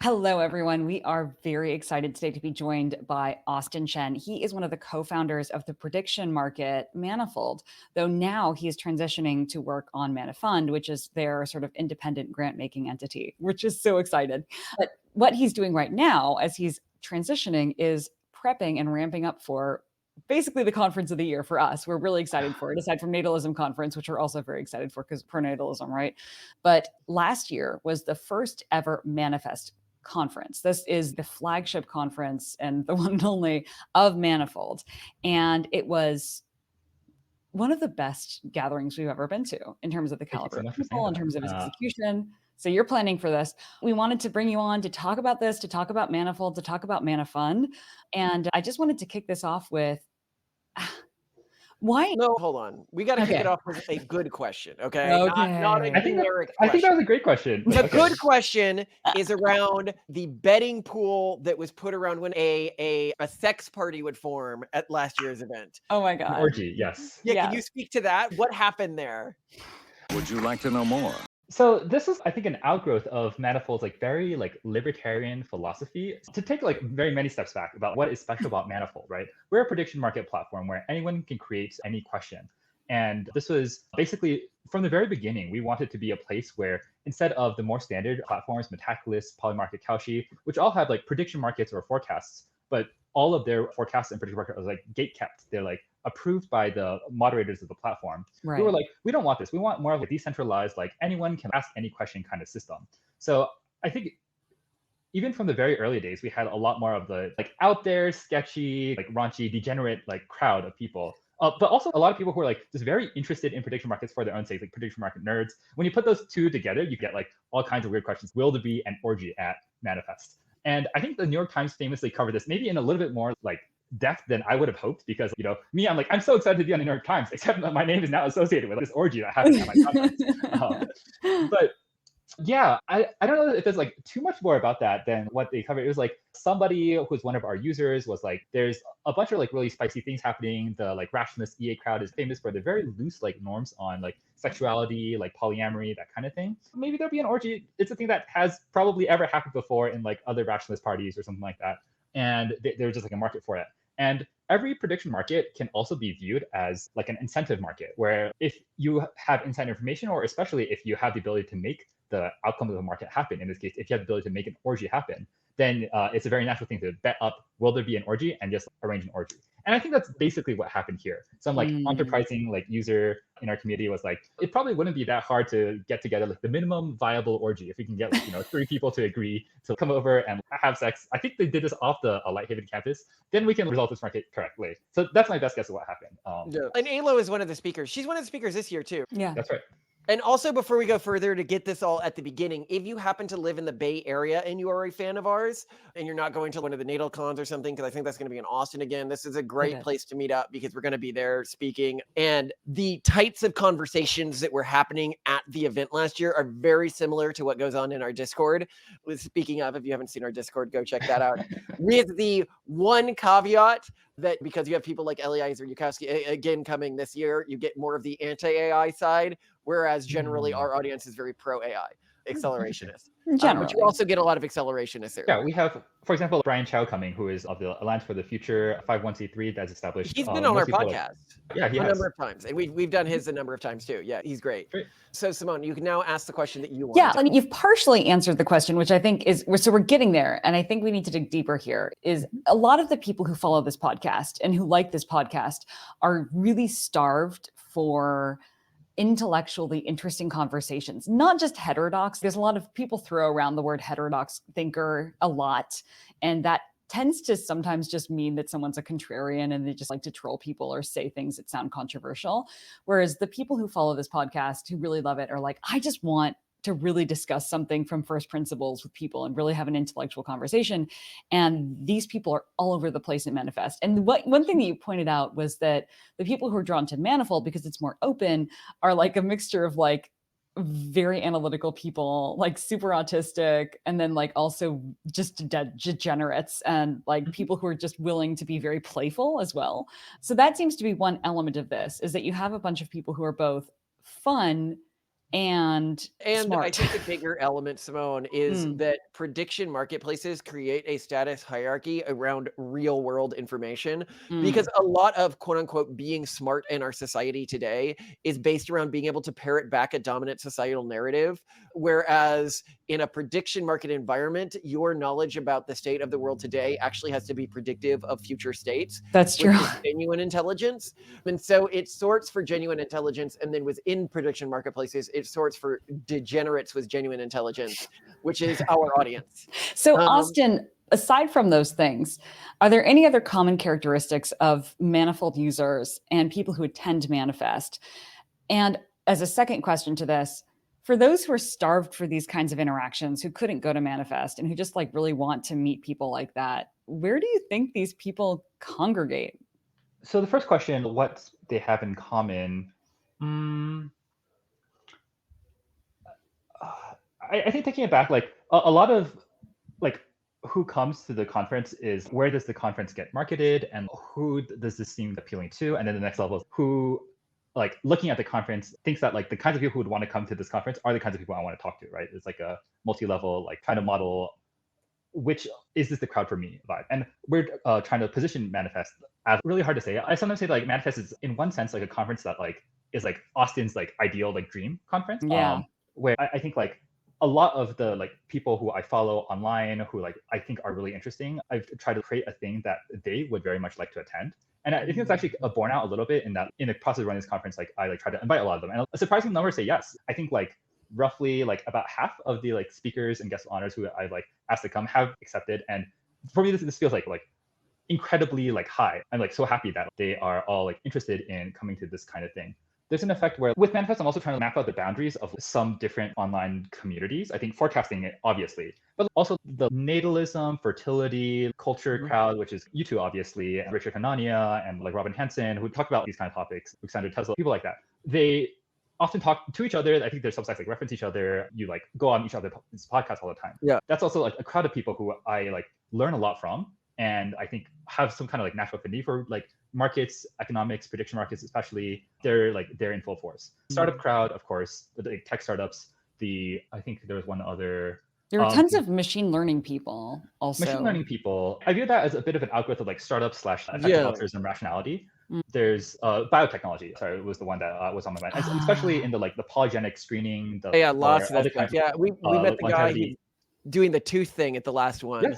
Hello, everyone. We are very excited today to be joined by Austin Chen. He is one of the co-founders of the prediction market Manifold, though now he is transitioning to work on Manifund, which is their sort of independent grant-making entity, which is so excited. But what he's doing right now as he's transitioning is prepping and ramping up for basically the conference of the year for us. We're really excited for it, aside from Natalism Conference, which we're also very excited for because pronatalism, right? But last year was the first ever Manifest conference. This is the flagship conference and the one and only of Manifold. And it was one of the best gatherings we've ever been to in terms of the Thank you caliber so of much for saying people, in terms of its that. execution. So you're planning for this. We wanted to bring you on to talk about this, to talk about Manifold, to talk about Manifund. And I just wanted to kick this off with why? No, hold on. We got to kick it Okay. off with a good question, okay? Not a Okay. generic I think that question. was a great question. The Okay. good question is around the betting pool that was put around when a sex party would form at last year's event. Oh my An God. orgy, yes. Yeah, can you Yes. speak to that? What happened there? Would you like to know more? So this is, I think, an outgrowth of Manifold's very libertarian philosophy. To take very many steps back about what is special about Manifold, right? We're a prediction market platform where anyone can create any question. And this was basically from the very beginning, we wanted to be a place where instead of the more standard platforms, Metaculus, Polymarket, Kalshi, which all have prediction markets or forecasts, but all of their forecasts and prediction market are gate kept. They're approved by the moderators of the platform. Right. We were we don't want this. We want more of a decentralized, anyone can ask any question kind of system. So I think even from the very early days, we had a lot more of the out there, sketchy, raunchy, degenerate crowd of people. But also a lot of people who are just very interested in prediction markets for their own sake, prediction market nerds. When you put those two together, you get all kinds of weird questions. Will there be an orgy at Manifest? And I think the New York Times famously covered this, maybe in a little bit more depth than I would have hoped, because me, I'm so excited to be on the New York Times, except that my name is now associated with this orgy that happened at my conference. But yeah, I don't know if there's too much more about that than what they covered. It was somebody who's one of our users was there's a bunch of really spicy things happening. The rationalist EA crowd is famous for the very loose norms on sexuality, polyamory, that kind of thing. Maybe there'll be an orgy. It's a thing that has probably ever happened before in other rationalist parties or something like that. And there's just a market for it. And every prediction market can also be viewed as an incentive market, where if you have inside information, or especially if you have the ability to make the outcome of the market happen, in this case, if you have the ability to make an orgy happen, then it's a very natural thing to bet up, will there be an orgy, and just arrange an orgy. And I think that's basically what happened here. Some enterprising user in our community was it probably wouldn't be that hard to get together the minimum viable orgy if we can get 3 people to agree to come over and have sex. I think they did this off the Lighthaven campus. Then we can resolve this market correctly. So that's my best guess of what happened. Yeah. And Alo is one of the speakers. She's one of the speakers this year too. Yeah. That's right. And also, before we go further, to get this all at the beginning, if you happen to live in the Bay Area and you are a fan of ours, and you're not going to one of the Natal cons or something, because I think that's going to be in Austin again, this is a great place to meet up, because we're going to be there speaking. And the types of conversations that were happening at the event last year are very similar to what goes on in our Discord. Speaking of, if you haven't seen our Discord, go check that out. With the one caveat that because you have people like Eliezer Yudkowsky again coming this year, you get more of the anti-AI side, whereas generally our audience is very pro-AI, accelerationist. But you also get a lot of accelerationists there. Yeah, we have, for example, Brian Chow coming, who is of the Alliance for the Future 51c3 that's established. He's been on our podcast yeah, he a has. number of times, and we've done his a number of times too. Yeah, he's great. So Simone, you can now ask the question that you want. Yeah, and you've partially answered the question, which I think is, so we're getting there. And I think we need to dig deeper here. Is a lot of the people who follow this podcast and who like this podcast are really starved for intellectually interesting conversations, not just heterodox. There's a lot of people throw around the word heterodox thinker a lot, and that tends to sometimes just mean that someone's a contrarian and they just like to troll people or say things that sound controversial. Whereas the people who follow this podcast, who really love it, are I just want to really discuss something from first principles with people and really have an intellectual conversation. And these people are all over the place in Manifest. And one thing that you pointed out was that the people who are drawn to Manifold, because it's more open, are a mixture of very analytical people, super autistic, and then also just degenerates, and people who are just willing to be very playful as well. So that seems to be one element of this, is that you have a bunch of people who are both fun and smart. I think the bigger element, Simone, is that prediction marketplaces create a status hierarchy around real world information because a lot of quote unquote being smart in our society today is based around being able to parrot back a dominant societal narrative. Whereas in a prediction market environment, your knowledge about the state of the world today actually has to be predictive of future states. That's true. Which is genuine intelligence. And so it sorts for genuine intelligence. And then within prediction marketplaces, it sorts for degenerates with genuine intelligence, which is our audience. So Austin, aside from those things, are there any other common characteristics of Manifold users and people who attend Manifest? And as a second question to this, for those who are starved for these kinds of interactions, who couldn't go to Manifest and who just like really want to meet people like that, where do you think these people congregate? So the first question, what they have in common, I think taking it back, like a lot of like who comes to the conference is where does the conference get marketed and who does this seem appealing to? And then the next level is who, like looking at the conference, thinks that like the kinds of people who would want to come to this conference are the kinds of people I want to talk to, right? It's like a multi-level, like trying to model which is this the crowd for me vibe. And we're trying to position Manifest as really hard to say. I sometimes say like Manifest is in one sense like a conference that like is like Austin's like ideal like dream conference. Yeah. Where I think like a lot of the like people who I follow online who like I think are really interesting, I've tried to create a thing that they would very much like to attend. And I think it's actually borne out a little bit in that in the process of running this conference, like I like try to invite a lot of them. And a surprising number say yes. I think like roughly like about half of the like speakers and guest honors who I like asked to come have accepted. And for me, this feels like incredibly like high. I'm like so happy that they are all like interested in coming to this kind of thing. There's an effect where with Manifest, I'm also trying to map out the boundaries of some different online communities. I think forecasting it, obviously, but also the natalism, fertility, culture crowd, which is you two, obviously, and Richard Hanania and like Robin Hansen, who talk about these kind of topics, Alexander Tesla, people like that. They often talk to each other. I think there's subsites like reference each other. You like go on each other's podcasts all the time. Yeah. That's also like a crowd of people who I like learn a lot from. And I think have some kind of like natural affinity for like markets, economics, prediction markets, especially. They're in full force. Startup crowd, of course, the tech startups. I think there was one other. There were tons of machine learning people also. Machine learning people. I view that as a bit of an outgrowth of like startups / effective altruism rationality. There's biotechnology. Sorry, it was the one that was on my mind, especially in the like the polygenic screening. Lots of that stuff. Yeah, we met the guy doing the tooth thing at the last one.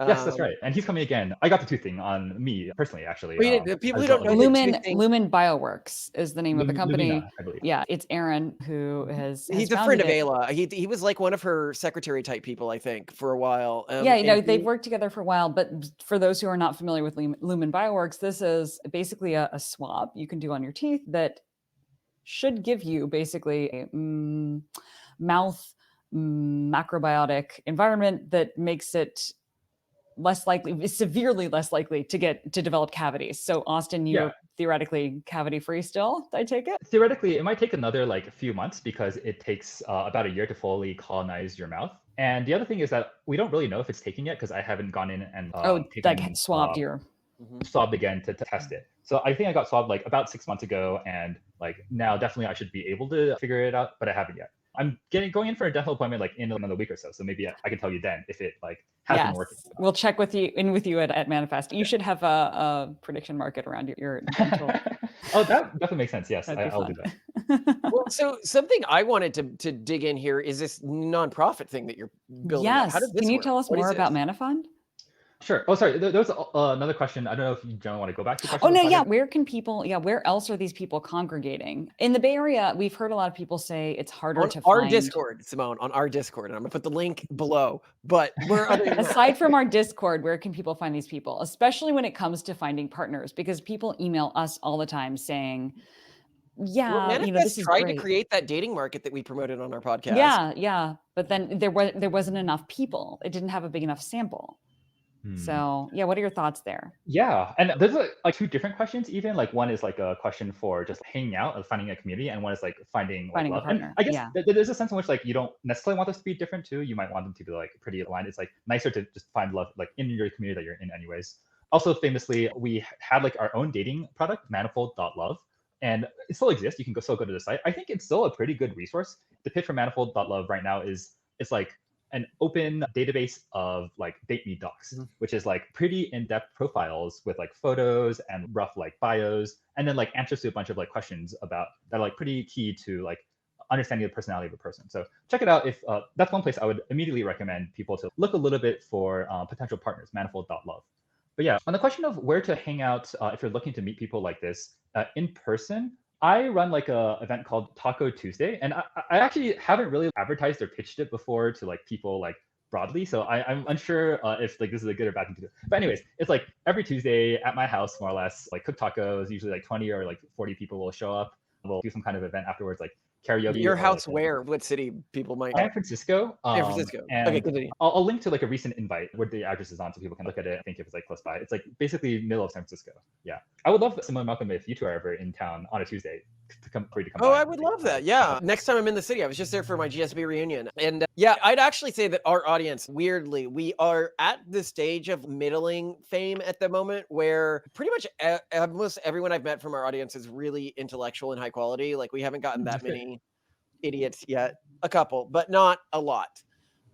Yes, that's right. And he's coming again. I got the tooth thing on me personally, actually. The people who don't know Lumen Bioworks is the name of the company. Lumina, I believe. Yeah, it's Aaron who has he's a friend of Ayla. He was like one of her secretary type people, I think, for a while. They've worked together for a while. But for those who are not familiar with Lumen Bioworks, this is basically a swab you can do on your teeth that should give you basically a mouth macrobiotic environment that makes it severely less likely to develop cavities. So Austin, you're theoretically cavity free still, I take it? Theoretically, it might take another like few months because it takes about a year to fully colonize your mouth. And the other thing is that we don't really know if it's taking yet because I haven't gone in and swabbed swabbed again to test it. So I think I got swabbed like about 6 months ago, and like now definitely I should be able to figure it out, but I haven't yet. I'm going in for a dental appointment like in another week or so. So maybe I can tell you then if it like has been working. We'll check with you at Manifest. You should have a prediction market around your dental. Oh, that definitely makes sense. Yes, I'll do that. Well, so something I wanted to dig in here is this nonprofit thing that you're building. Yes. How does this Can you work? tell us more about Manifund? Sure. Oh, sorry. There was another question. I don't know if you don't want to go back to the question. Oh, no. Yeah. Where else are these people congregating? In the Bay Area, we've heard a lot of people say it's harder to find. On our Discord, Simone, on our Discord. And I'm going to put the link below. But aside from our Discord, where can people find these people? Especially when it comes to finding partners, because people email us all the time saying, Manifest tried to create that dating market that we promoted on our podcast. Yeah. But then there wasn't enough people. It didn't have a big enough sample. So what are your thoughts there? Yeah, and there's like two different questions. Even like one is like a question for just hanging out and finding a community, and one is like finding love. A partner. And I guess there's a sense in which like you don't necessarily want this to be different too. You might want them to be like pretty aligned. It's like nicer to just find love like in your community that you're in anyways. Also, famously, we had like our own dating product, Manifold.love. and it still exists. You can still go to the site. I think it's still a pretty good resource. The pitch for Manifold.love right now is it's like an open database of like date me docs, which is like pretty in-depth profiles with like photos and rough like bios, and then like answers to a bunch of like questions about that are like pretty key to like understanding the personality of a person. So check it out. If that's one place I would immediately recommend people to look a little bit for potential partners, Manifold.love. But yeah, on the question of where to hang out if you're looking to meet people like this in person, I run like a event called Taco Tuesday, and I actually haven't really advertised or pitched it before to like people like broadly. So I'm unsure if like this is a good or bad thing to do. But anyways, it's like every Tuesday at my house, more or less, like cook tacos. Usually like 20 or like 40 people will show up. We'll do some kind of event afterwards, like karaoke. Your house where? What city people might? San Francisco. San Francisco. And Okay, continue. I'll link to like a recent invite where the address is on so people can look at it. I think if it's like close by. It's like basically middle of San Francisco. Yeah. I would love Simone Malcolm if you two are ever in town on a Tuesday to come for you to come. Oh, by. I would love that. Yeah. Next time I'm in the city, I was just there for my GSB reunion. And yeah, I'd actually say that our audience, weirdly, we are at the stage of middling fame at the moment where pretty much almost everyone I've met from our audience is really intellectual and high quality. Like we haven't gotten that many idiots yet, a couple, but not a lot,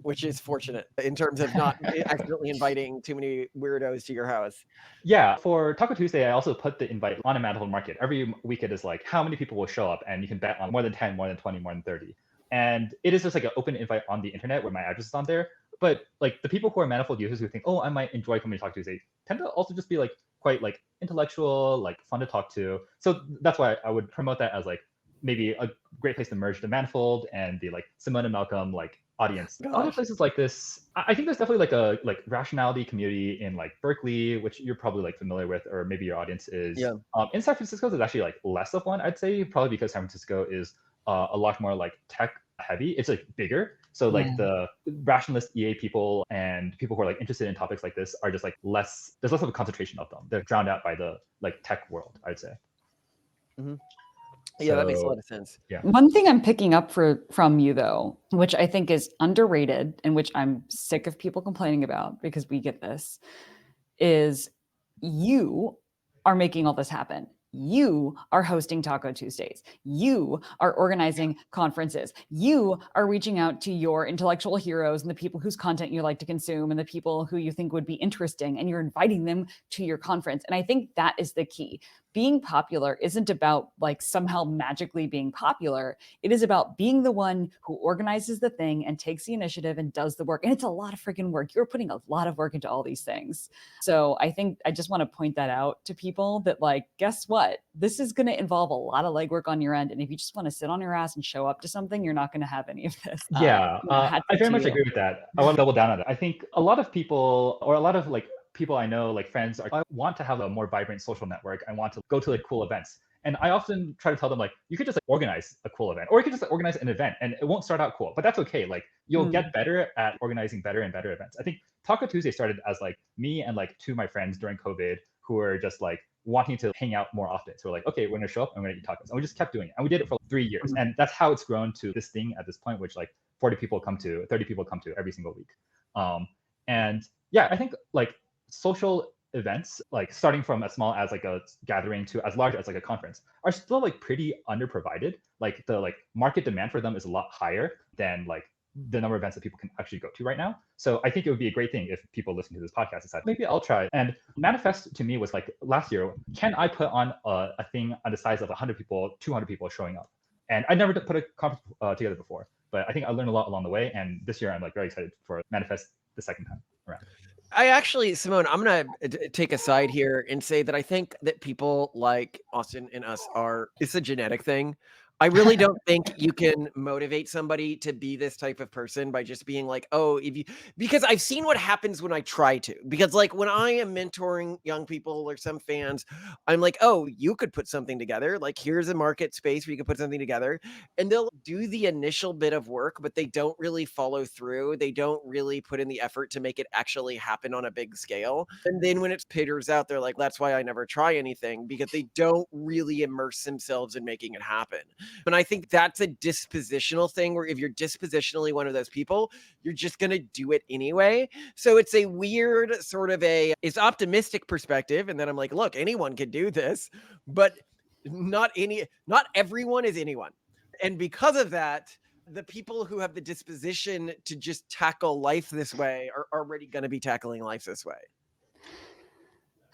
which is fortunate in terms of not accidentally inviting too many weirdos to your house. Yeah, for Taco Tuesday, I also put the invite on a Manifold market. Every week it is like how many people will show up, and you can bet on more than 10, more than 20, more than 30. And it is just like an open invite on the internet where my address is on there. But like the people who are Manifold users who think, oh, I might enjoy coming to Taco Tuesday, tend to also just be like quite like intellectual, like fun to talk to. So that's why I would promote that as like maybe a great place to merge the Manifold and the like Simone and Malcolm like audience. Gosh. Other places like this, I think there's definitely like a like rationality community in like Berkeley, which you're probably like familiar with, or maybe your audience is. Yeah. In San Francisco, there's actually like less of one, I'd say, probably because San Francisco is a lot more like tech heavy. It's like bigger. So like the rationalist EA people and people who are like interested in topics like this are just like there's less of a concentration of them. They're drowned out by the like tech world, I'd say. Yeah, that makes a lot of sense. Yeah. One thing I'm picking up from you though, which I think is underrated and which I'm sick of people complaining about because we get this, is you are making all this happen. You are hosting Taco Tuesdays. You are organizing conferences. You are reaching out to your intellectual heroes and the people whose content you like to consume and the people who you think would be interesting, and you're inviting them to your conference. And I think that is the key. Being popular isn't about like somehow magically being popular. It is about being the one who organizes the thing and takes the initiative and does the work. And it's a lot of freaking work. You're putting a lot of work into all these things. So I think I just want to point that out to people that like, guess what? This is going to involve a lot of legwork on your end. And if you just want to sit on your ass and show up to something, you're not going to have any of this. Yeah, I very much agree with that. I want to double down on that. I think a lot of people, or a lot of like people I know, like friends, I want to have a more vibrant social network. I want to go to like cool events. And I often try to tell them like, you could just like organize a cool event, or you could just like, organize an event and it won't start out cool, but that's okay. Like you'll get better at organizing better and better events. I think Taco Tuesday started as like me and like two of my friends during COVID who were just like wanting to hang out more often. So we're like, okay, we're gonna show up and we're gonna eat tacos. And we just kept doing it. And we did it for like 3 years. And that's how it's grown to this thing at this point, which like 40 people come to, 30 people come to every single week. And yeah, I think like social events, like starting from as small as like a gathering to as large as like a conference, are still like pretty underprovided. Like the like market demand for them is a lot higher than like the number of events that people can actually go to right now. So I think it would be a great thing if people listen to this podcast decide, maybe I'll try. And Manifest to me was like last year, can I put on a thing on the size of 100 people, 200 people showing up? And I never put a conference together before, but I think I learned a lot along the way. And this year I'm like very excited for Manifest the second time around. I actually, Simone, I'm going to take a side here and say that I think that people like Austin and us it's a genetic thing. I really don't think you can motivate somebody to be this type of person by just being like, oh, because I've seen what happens when I try to, because like when I am mentoring young people or some fans, I'm like, oh, you could put something together. Like here's a market space where you could put something together, and they'll do the initial bit of work, but they don't really follow through. They don't really put in the effort to make it actually happen on a big scale. And then when it peters out, they're like, that's why I never try anything, because they don't really immerse themselves in making it happen. And I think that's a dispositional thing where if you're dispositionally one of those people, you're just going to do it anyway. So it's a weird sort of it's optimistic perspective. And then I'm like, look, anyone can do this, but not everyone is anyone. And because of that, the people who have the disposition to just tackle life this way are already going to be tackling life this way.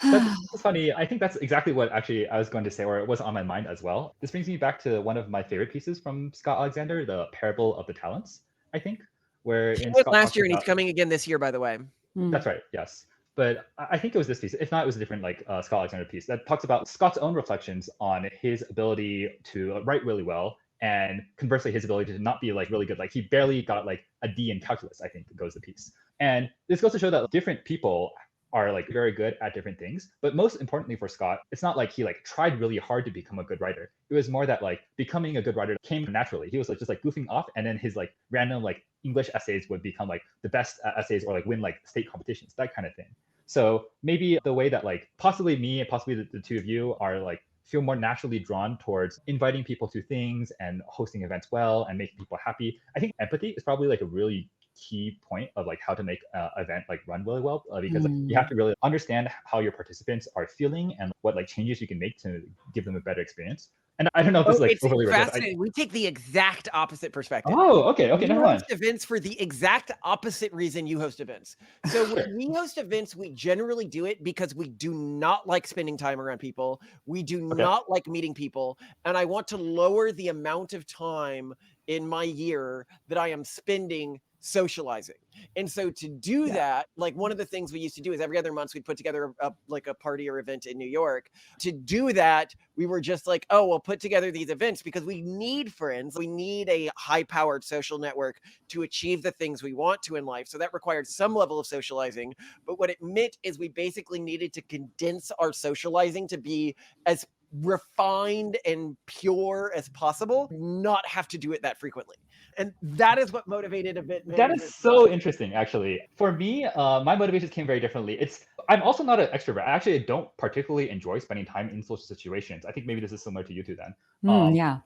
That's funny. I think that's exactly what actually I was going to say, or it was on my mind as well. This brings me back to one of my favorite pieces from Scott Alexander, the Parable of the Talents, I think, where He in went Scott last talks year and he's about, coming again this year, by the way. that's right, yes. But I think it was this piece. If not, it was a different Scott Alexander piece that talks about Scott's own reflections on his ability to write really well, and conversely his ability to not be like really good. Like he barely got like a D in calculus, I think goes the piece. And this goes to show that different people are like very good at different things. But most importantly for Scott, it's not like he like tried really hard to become a good writer. It was more that like becoming a good writer came naturally. He was like just like goofing off, and then his like random like English essays would become like the best essays, or like win like state competitions, that kind of thing. So maybe the way that like possibly me and possibly the two of you are like feel more naturally drawn towards inviting people to things and hosting events well and making people happy. I think empathy is probably like a really key point of like how to make an event like run really well, because like, you have to really understand how your participants are feeling and what like changes you can make to give them a better experience. And I don't know if this is like It's overly fascinating. We take the exact opposite perspective. Oh, okay, We never mind. host events for the exact opposite reason you host events. So when we host events, we generally do it because we do not like spending time around people. We do not like meeting people. And I want to lower the amount of time in my year that I am spending socializing. And so to do that, like one of the things we used to do is every other month we'd put together a party or event in New York. To do that, we were just like, oh, we'll put together these events because we need friends. We need a high-powered social network to achieve the things we want to in life. So that required some level of socializing. But what it meant is we basically needed to condense our socializing to be as refined and pure as possible, not have to do it that frequently. And that is what motivated event management. That is so interesting, actually. For me, my motivations came very differently. I'm also not an extrovert. I actually don't particularly enjoy spending time in social situations. I think maybe this is similar to you two then. Yeah.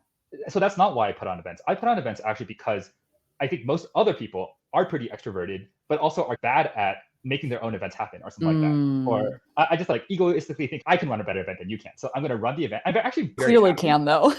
So that's not why I put on events. I put on events actually because I think most other people are pretty extroverted, but also are bad at making their own events happen or something like that. Or I just like egoistically think I can run a better event than you can. So I'm going to run the event. I'm actually very clearly happy. can though.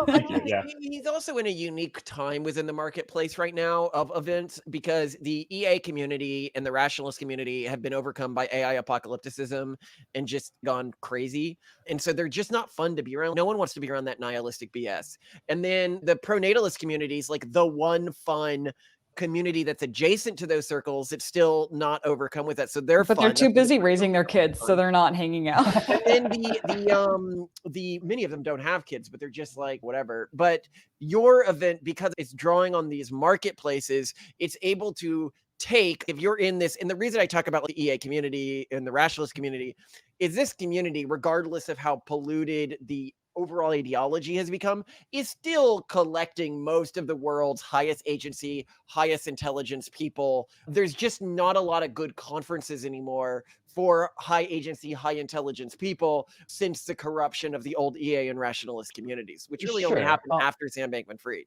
Thank you. Yeah. He's also in a unique time within the marketplace right now of events because the EA community and the rationalist community have been overcome by AI apocalypticism and just gone crazy. And so they're just not fun to be around. No one wants to be around that nihilistic BS. And then the pronatalist communities, like the one fun community that's adjacent to those circles, it's still not overcome with that. So they're but fun. they're too busy raising their kids, so they're not hanging out. And then the many of them don't have kids, but they're just like whatever. But your event, because it's drawing on these marketplaces, it's able to take, if you're in this, and the reason I talk about the EA community and the rationalist community is this community, regardless of how polluted the overall ideology has become, is still collecting most of the world's highest agency, highest intelligence people. There's just not a lot of good conferences anymore for high agency, high intelligence people since the corruption of the old EA and rationalist communities, which really only happened after Sam Bankman-Fried.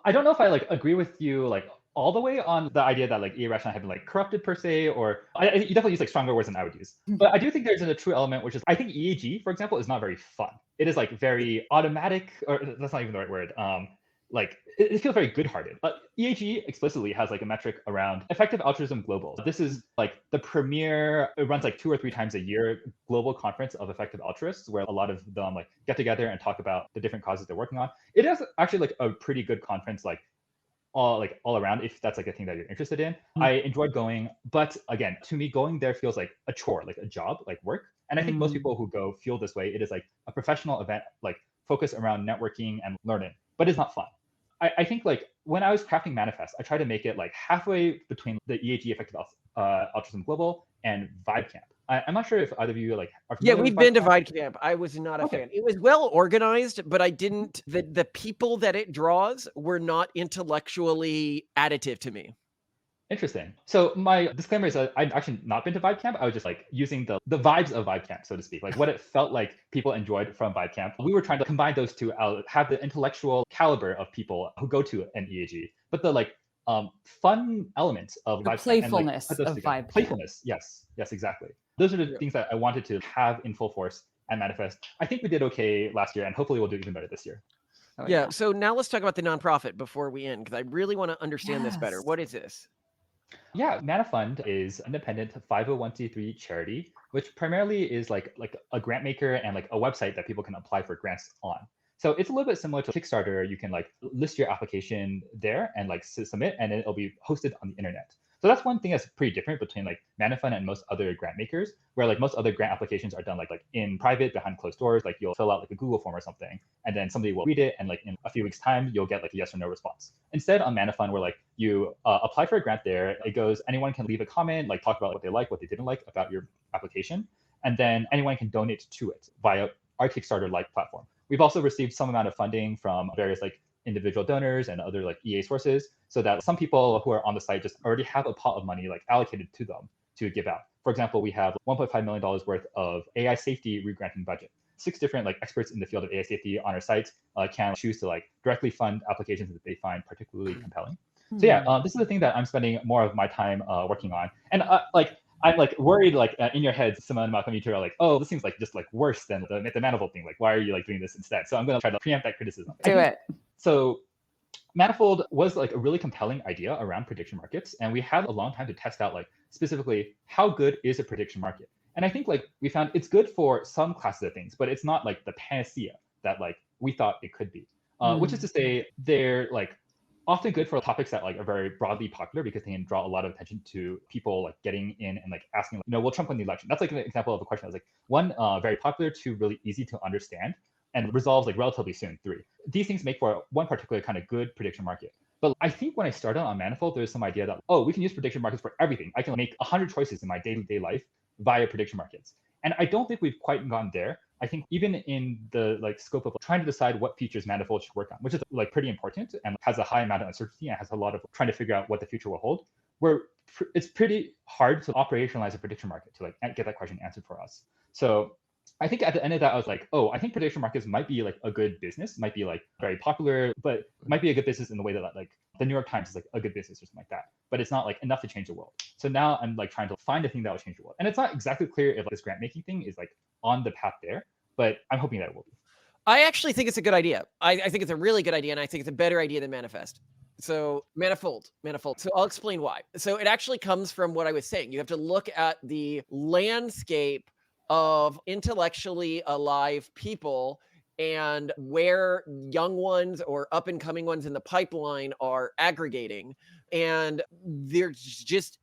I don't know if I like agree with you like all the way on the idea that like irrational have been like corrupted per se, or you definitely use like stronger words than I would use. But I do think there's a true element, which is I think EAG, for example, is not very fun. It is like very automatic, or that's not even the right word. Like it feels very good-hearted. EAG explicitly has like a metric around effective altruism global. This is like the premier, it runs like 2 or 3 times a year global conference of effective altruists, where a lot of them like get together and talk about the different causes they're working on. It is actually like a pretty good conference, like all around, if that's like a thing that you're interested in. I enjoyed going, but again, to me, going there feels like a chore, like a job, like work. And I think most people who go feel this way. It is like a professional event, like focused around networking and learning, but it's not fun. I think like when I was crafting Manifest, I tried to make it like halfway between the EAG Effective Altruism Global and Vibe Camp. I'm not sure if either of you like are familiar with we've been to Vibe Camp. I was not a fan. It was well organized, but I didn't, the people that it draws were not intellectually additive to me. Interesting. So my disclaimer is that I've actually not been to Vibe Camp. I was just like using the vibes of Vibe Camp, so to speak, like what it felt like people enjoyed from Vibe Camp. We were trying to combine those two out, have the intellectual caliber of people who go to an EAG, but the like fun elements of Vibe playfulness Camp and, like, of Vibe Camp. Playfulness, yes, exactly. Those are the things that I wanted to have in full force at Manifest. I think we did okay last year, and hopefully we'll do even better this year. Oh, Yeah. So now let's talk about the nonprofit before we end, because I really want to understand this better. Yes. What is this? Yeah, Manifund is an independent 501c3 charity, which primarily is like a grant maker and like a website that people can apply for grants on. So it's a little bit similar to Kickstarter. You can like list your application there and like submit, and then it'll be hosted on the internet. So that's one thing that's pretty different between like Manifund and most other grant makers, where like most other grant applications are done like in private behind closed doors. Like you'll fill out like a Google form or something, and then somebody will read it, and like in a few weeks' time, you'll get like a yes or no response. Instead, on Manifund, where like you apply for a grant there, it goes, anyone can leave a comment, like talk about what they like, what they didn't like about your application, and then anyone can donate to it via our Kickstarter-like platform. We've also received some amount of funding from various like individual donors and other like EA sources, so that some people who are on the site just already have a pot of money like allocated to them to give out. For example, we have $1.5 million worth of AI safety regranting budget. 6 different like experts in the field of AI safety on our site can choose to like directly fund applications that they find particularly compelling. So yeah, this is the thing that I'm spending more of my time working on. And like I'm like worried, like in your head, Simone, Malcolm, you two are like, oh, this seems like just like worse than the Manifold thing. Like, why are you like doing this instead? So I'm going to try to preempt that criticism. Do it. So Manifold was like a really compelling idea around prediction markets, and we had a long time to test out like specifically how good is a prediction market. And I think like we found it's good for some classes of things, but it's not like the panacea that like we thought it could be. Which is to say, they're like often good for topics that like are very broadly popular because they can draw a lot of attention to people like getting in and like asking, like, will Trump win the election? That's like an example of a question that was like one, very popular, 2, really easy to understand, and resolves like relatively soon, 3. These things make for one particular kind of good prediction market. But I think when I started on Manifold, there was some idea that, oh, we can use prediction markets for everything. I can make 100 choices in my day-to-day life via prediction markets. And I don't think we've quite gotten there. I think even in the like scope of trying to decide what features Manifold should work on, which is like pretty important and has a high amount of uncertainty and has a lot of trying to figure out what the future will hold, it's pretty hard to operationalize a prediction market to like get that question answered for us. So I think at the end of that, I was like, oh, I think prediction markets might be like a good business, might be like very popular, but might be a good business in the way that like the New York Times is like a good business or something like that. But it's not like enough to change the world. So now I'm like trying to find a thing that will change the world. And it's not exactly clear if like, this grant making thing is like on the path there, but I'm hoping that it will be. I actually think it's a good idea. I think it's a really good idea, and I think it's a better idea than Manifest. So Manifold. So I'll explain why. So it actually comes from what I was saying. You have to look at the landscape of intellectually alive people and where young ones or up and coming ones in the pipeline are aggregating. And there's just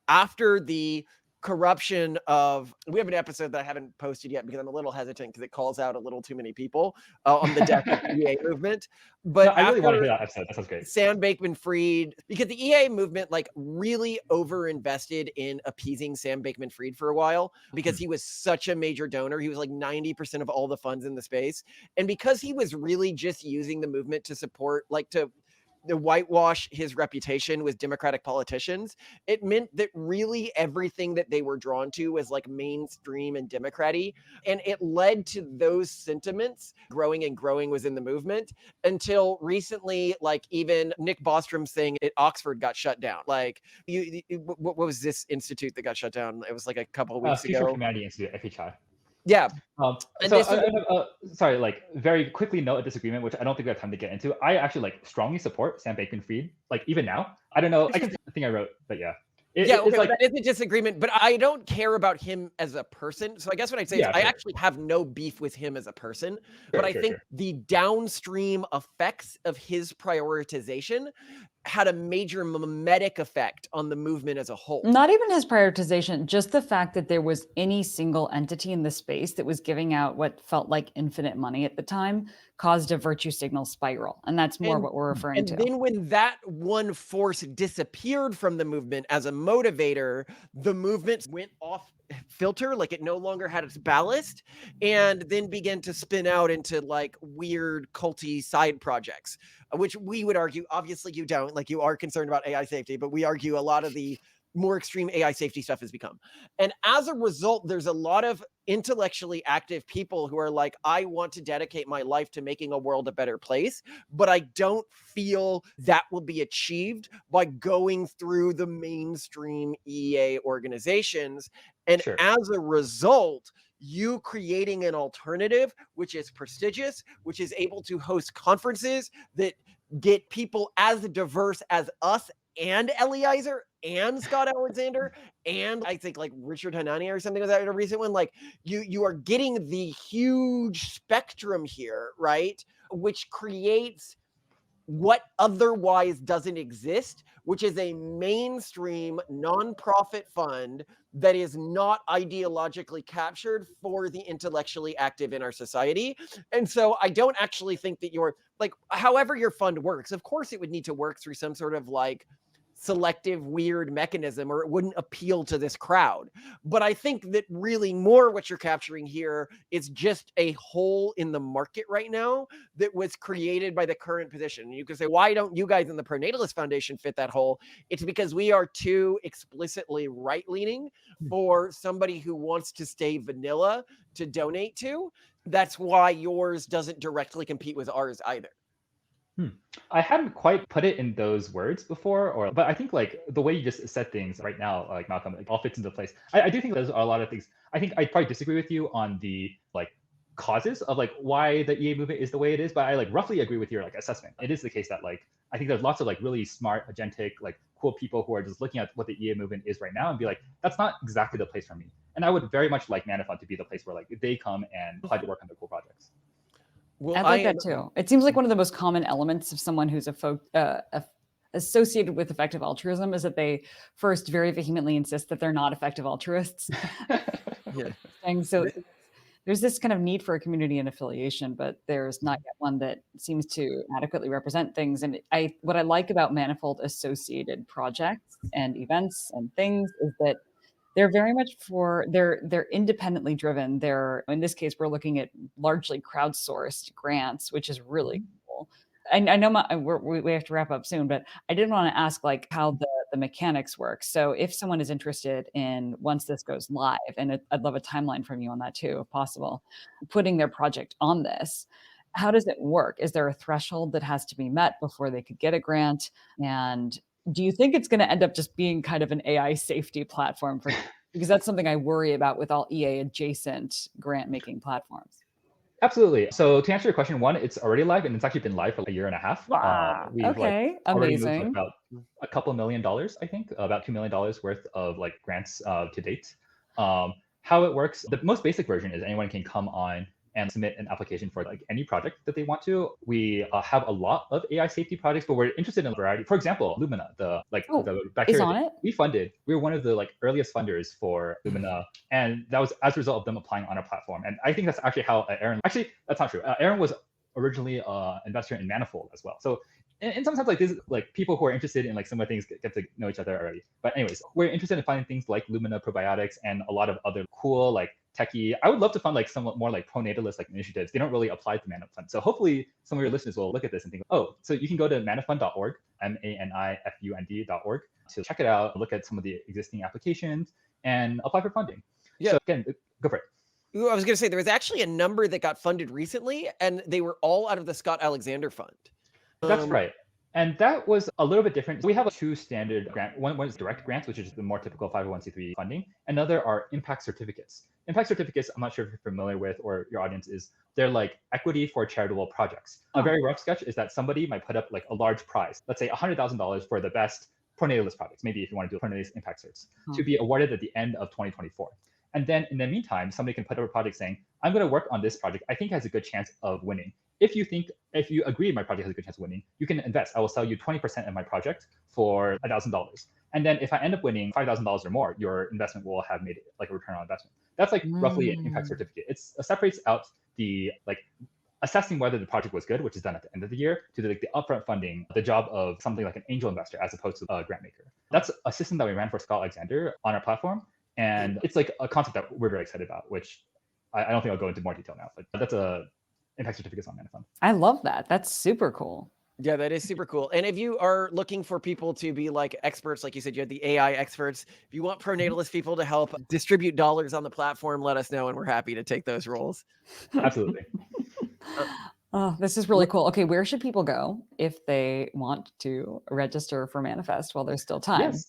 after the corruption of, we have an episode that I haven't posted yet because I'm a little hesitant because it calls out a little too many people on the death of the EA movement. But no, I really want to hear that episode. That sounds great. Sam Bankman-Fried, because the EA movement like really over-invested in appeasing Sam Bankman-Fried for a while because he was such a major donor. He was like 90% of all the funds in the space. And because he was really just using the movement to support, like to whitewash his reputation with Democratic politicians, it meant that really everything that they were drawn to was like mainstream and Democrat-y. And it led to those sentiments growing and growing within the movement until recently, like even Nick Bostrom's thing at Oxford got shut down. Like, what was this institute that got shut down? It was like a couple of weeks Future ago. Humanity Institute, FHI. Yeah. Sorry, like very quickly note a disagreement, which I don't think we have time to get into. I actually like strongly support Sam Bankman-Fried. Like even now, I don't know. I think I wrote, but yeah. It's like, that is a disagreement, but I don't care about him as a person. So I guess what I'd say is I actually have no beef with him as a person, but I think the downstream effects of his prioritization had a major mimetic effect on the movement as a whole. Not even his prioritization, just the fact that there was any single entity in the space that was giving out what felt like infinite money at the time caused a virtue signal spiral. And that's more what we're referring to. And then when that one force disappeared from the movement as a motivator, the movement went off filter, like it no longer had its ballast, and then began to spin out into like weird culty side projects, which we would argue, obviously you don't, like you are concerned about AI safety, but we argue a lot of the more extreme AI safety stuff has become. And as a result, there's a lot of intellectually active people who are like, I want to dedicate my life to making a world a better place, but I don't feel that will be achieved by going through the mainstream EA organizations. And as a result, you creating an alternative which is prestigious, which is able to host conferences that get people as diverse as us and Eliezer and Scott Alexander and I think like Richard Hanania or something. Was that a recent one? Like you are getting the huge spectrum here, right? Which creates what otherwise doesn't exist, which is a mainstream nonprofit fund that is not ideologically captured for the intellectually active in our society. And so I don't actually think that you're like, however your fund works, of course it would need to work through some sort of like selective weird mechanism or it wouldn't appeal to this crowd. But I think that really more what you're capturing here is just a hole in the market right now that was created by the current position. You can say, why don't you guys in the Pronatalist Foundation fit that hole? It's because we are too explicitly right-leaning for somebody who wants to stay vanilla to donate to. That's why yours doesn't directly compete with ours either. I hadn't quite put it in those words before, but I think like the way you just said things right now, like Malcolm, it all fits into place. I do think those are a lot of things. I think I'd probably disagree with you on the like causes of like why the EA movement is the way it is, but I like roughly agree with your like assessment. It is the case that like I think there's lots of like really smart, agentic, like cool people who are just looking at what the EA movement is right now and be like, that's not exactly the place for me. And I would very much like Manifund to be the place where like they come and apply to work on their cool projects. Well, I like that too. It seems like one of the most common elements of someone who's associated with effective altruism is that they first very vehemently insist that they're not effective altruists. And so there's this kind of need for a community and affiliation, but there's not yet one that seems to adequately represent things. And what I like about Manifold associated projects and events and things is that they're very much they're independently driven. They're, in this case, we're looking at largely crowdsourced grants, which is really cool. I know we have to wrap up soon, but I did want to ask like how the mechanics work. So if someone is interested in, once this goes live, and I'd love a timeline from you on that too, if possible, putting their project on this, how does it work? Is there a threshold that has to be met before they could get a grant? And do you think it's going to end up just being kind of an AI safety platform for, because that's something I worry about with all EA adjacent grant making platforms? Absolutely. So to answer your question, one, it's already live and it's actually been live for like a year and a half. Wow. We've Okay. like already moved Amazing. like about a couple $1 million, I think, about $2 million worth of like grants to date. How it works, the most basic version is anyone can come on and submit an application for like any project that they want to. We have a lot of AI safety projects, but we're interested in a variety. For example, Lumina, the bacteria on it? we funded. We were one of the like earliest funders for Lumina, and that was as a result of them applying on our platform. And I think that's actually how Aaron. Actually, that's not true. Aaron was originally an investor in Manifold as well. So in some sense, like this, like people who are interested in like similar things get to know each other already. But anyways, we're interested in finding things like Lumina probiotics and a lot of other cool like techie. I would love to fund like somewhat more like pronatalist like initiatives. They don't really apply to Manifund. So hopefully some of your listeners will look at this and think, oh, so you can go to manifund.org, manifund.org, to check it out, look at some of the existing applications and apply for funding. Yeah. So again, go for it. I was going to say there was actually a number that got funded recently, and they were all out of the Scott Alexander Fund. That's right. And that was a little bit different. We have two standard grants. One is direct grants, which is the more typical 501c3 funding. Another are impact certificates. Impact certificates, I'm not sure if you're familiar with or your audience is, they're like equity for charitable projects. A very rough sketch is that somebody might put up like a large prize, let's say $100,000 for the best pronatalist projects, maybe if you want to do pronatalist impact certs, to be awarded at the end of 2024. And then in the meantime, somebody can put up a project saying, I'm going to work on this project. I think it has a good chance of winning. If you agree my project has a good chance of winning, you can invest. I will sell you 20% of my project for $1,000. And then if I end up winning $5,000 or more, your investment will have made it like a return on investment. That's like roughly an impact certificate. It separates out the like assessing whether the project was good, which is done at the end of the year, to the upfront funding, the job of something like an angel investor as opposed to a grant maker. That's a system that we ran for Scott Alexander on our platform. And it's like a concept that we're very excited about, which I don't think I'll go into more detail now, but that's a impact certificates on Manifund. I love that. That's super cool. Yeah, that is super cool. And if you are looking for people to be like experts, like you said, you had the AI experts. If you want pronatalist people to help distribute dollars on the platform, let us know, and we're happy to take those roles. Absolutely. Oh, this is really cool. Okay, where should people go if they want to register for Manifest while there's still time? Yes.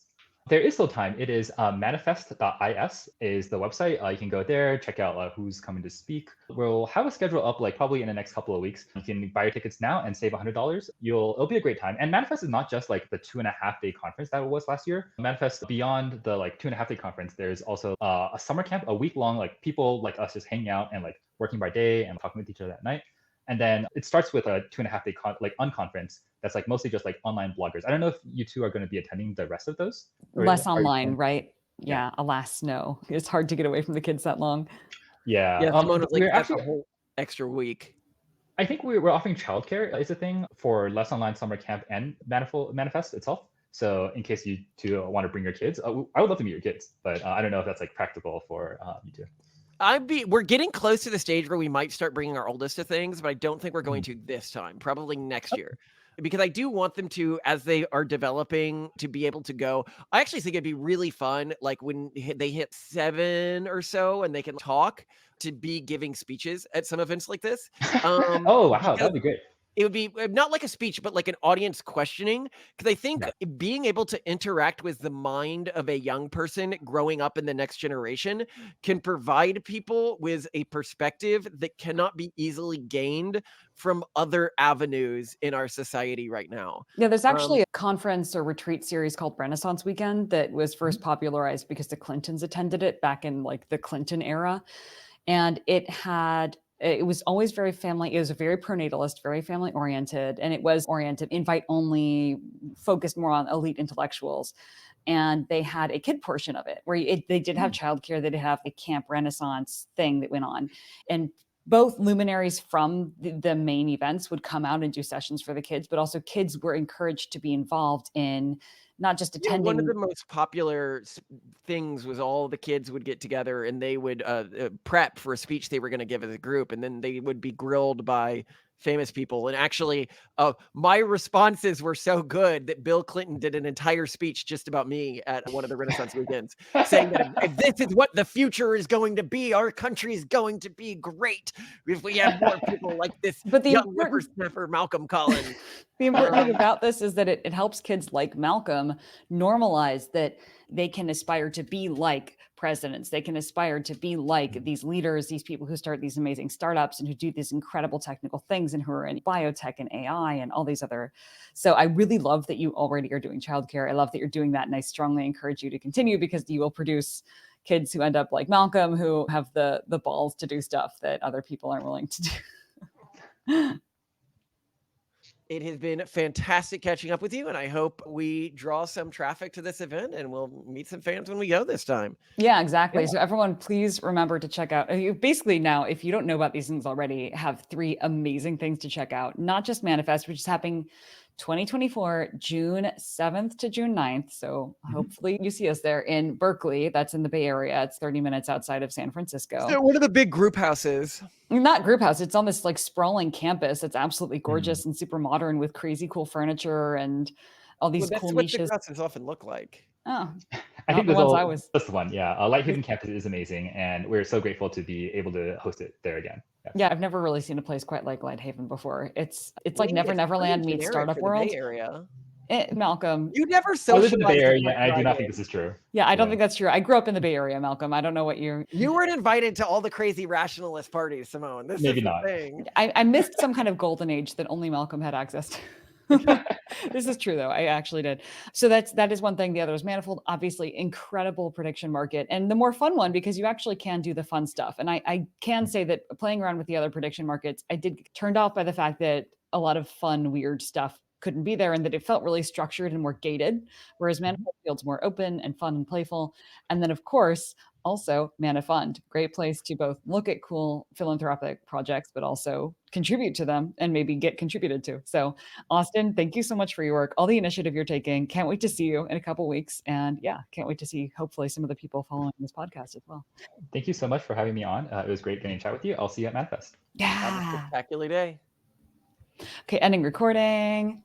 There is still time. It is manifest.is is the website. You can go there, check out who's coming to speak. We'll have a schedule up like probably in the next couple of weeks. You can buy your tickets now and save $100. It'll be a great time. And Manifest is not just like the 2.5-day conference that it was last year. Manifest, beyond the like 2.5-day conference, there's also a summer camp, a week long, like people like us just hanging out and like working by day and talking with each other at night. And then it starts with a 2.5-day unconference that's like mostly just like online bloggers. I don't know if you two are going to be attending the rest of those. Less online, right? Yeah, alas, no. It's hard to get away from the kids that long. Yeah. Yeah, Simone was like, that's a whole extra week. I think we're offering childcare is a thing for Less Online Summer Camp and Manifest itself. So in case you two want to bring your kids, I would love to meet your kids, but I don't know if that's like practical for you two. We're getting close to the stage where we might start bringing our oldest to things, but I don't think we're going to this time, probably next year. Because I do want them to, as they are developing, to be able to go. I actually think it'd be really fun, like when they hit 7 or so and they can talk, to be giving speeches at some events like this. Oh, wow, that'd be great. It would be not like a speech, but like an audience questioning. Because I think being able to interact with the mind of a young person growing up in the next generation can provide people with a perspective that cannot be easily gained from other avenues in our society right now. Yeah, there's actually a conference or retreat series called Renaissance Weekend that was first popularized because the Clintons attended it back in like the Clinton era. And it was always very family. It was very pronatalist, very family oriented, and it was oriented, invite only, focused more on elite intellectuals. And they had a kid portion of it where they did have childcare. They did have a camp Renaissance thing that went on. And both luminaries from the main events would come out and do sessions for the kids, but also kids were encouraged to be involved in not just attending. One of the most popular things was all the kids would get together and they would prep for a speech they were going to give as a group, and then they would be grilled by famous people. And actually, my responses were so good that Bill Clinton did an entire speech just about me at one of the Renaissance weekends, saying that if this is what the future is going to be, our country is going to be great if we have more people like this. But the young whippersnapper Malcolm Collins. The important thing about this is that it helps kids like Malcolm normalize that they can aspire to be like presidents. They can aspire to be like these leaders, these people who start these amazing startups and who do these incredible technical things and who are in biotech and AI and all these other. So I really love that you already are doing childcare. I love that you're doing that. And I strongly encourage you to continue, because you will produce kids who end up like Malcolm, who have the balls to do stuff that other people aren't willing to do. It has been fantastic catching up with you, and I hope we draw some traffic to this event and we'll meet some fans when we go this time. Yeah, exactly. Yeah. So everyone, please remember to check out, you basically now, if you don't know about these things already, have 3 amazing things to check out. Not just Manifest, which is happening 2024, June 7th to June 9th. So hopefully you see us there in Berkeley. That's in the Bay Area. It's 30 minutes outside of San Francisco. So what are the big group houses? Not group house. It's on this like sprawling campus. It's absolutely gorgeous and super modern with crazy cool furniture and all these cool niches. That's what the houses often look like. Oh, I think that's the one. Yeah. Lighthaven campus is amazing. And we're so grateful to be able to host it there again. Yeah, I've never really seen a place quite like Lighthaven before. It's like Neverland meets Startup World. Bay Area. Malcolm, you never socialized. I live in the Bay Area, and I do not think this is true. Yeah, I don't think that's true. I grew up in the Bay Area, Malcolm. I don't know what you weren't invited to all the crazy rationalist parties, Simone. This Maybe is not. The thing. I missed some kind of golden age that only Malcolm had access to. This is true, though. I actually did. So that is one thing. The other is Manifold, obviously incredible prediction market, and the more fun one because you actually can do the fun stuff. And I can say that playing around with the other prediction markets, I did turned off by the fact that a lot of fun, weird stuff couldn't be there, and that it felt really structured and more gated, whereas Manifold feels more open and fun and playful. And then, of course, also Manifund, great place to both look at cool philanthropic projects, but also contribute to them and maybe get contributed to. So Austin, thank you so much for your work, all the initiative you're taking. Can't wait to see you in a couple weeks. And yeah, can't wait to see hopefully some of the people following this podcast as well. Thank you so much for having me on. It was great getting to chat with you. I'll see you at Manifest. Yeah. Have a spectacular day. Okay, ending recording.